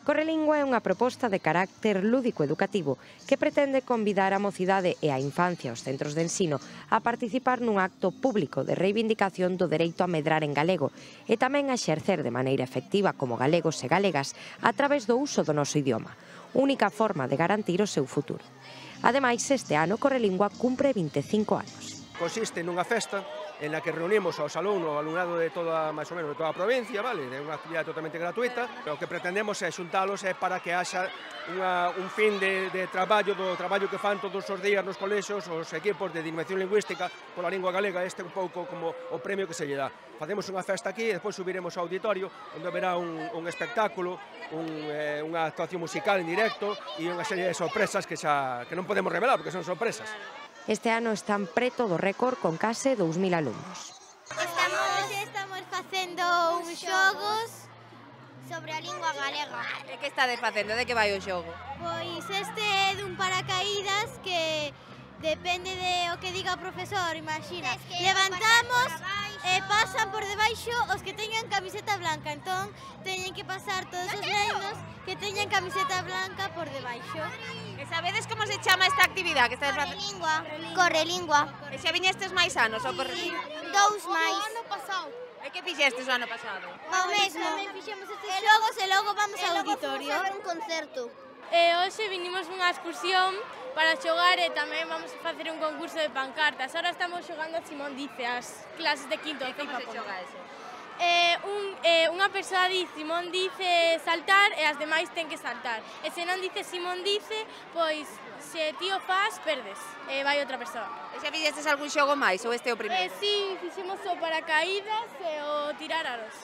Correlingua é unha proposta de carácter lúdico-educativo que pretende convidar a mocidade e a infancia aos centros de ensino a participar nun acto público de reivindicación do dereito a medrar en galego e tamén a exercer de maneira efectiva como galegos e galegas a través do uso do noso idioma, única forma de garantir o seu futuro. Ademais, este ano Correlingua cumpre 25 anos. Consiste nunha festa en la que reunimos aos alumnos, o alumnado de toda, máis ou menos, de toda a provincia, vale? É unha actividade totalmente gratuita, pero o que pretendemos é xuntalos para que haxa un fin de traballo, do traballo que fan todos os días nos colexios, os equipos de Dinamización Lingüística pola lingua galega. Este é un pouco como o premio que se lle dá. Facemos unha festa aquí e despois subiremos ao auditorio, onde haberá un espectáculo, unha actuación musical en directo e unha serie de sorpresas que non podemos revelar porque son sorpresas. Este ano están preto do récord con case 2.000 alumnos. Estamos facendo uns xogos sobre a lingua galega. E que estades facendo? De que vai o xogo? Pois este é dun paracaídas que depende de o que diga o profesor, imagina. Levantamos e pasan por debaixo os que teñan camiseta blanca, entón teñen que pasar todos os nenos que teñan camiseta blanca por debaixo. E sabedes como se chama esta actividade que estades facendo? Correlingua. E xa viñestes máis anos ao Correlingua? Dous máis. E que fixestes o ano pasado? O mesmo. Fixemos estes xogos e logo vamos ao auditorio. Vamos a ver un concerto. Hoxe vinimos nunha excursión para xogar e tamén vamos a facer un concurso de pancartas. Ahora estamos xogando a Simón Dice, as clases de quinto. E como se xoga eso? Unha persoa di Simón dice saltar e as demais ten que saltar. E se non dice Simón dice, pois se ti o faz, perdes. E vai outra persoa. E xa fixestes algún xogo máis ou este é o primeiro? Si, fixemos o paracaídas e o tirar aros.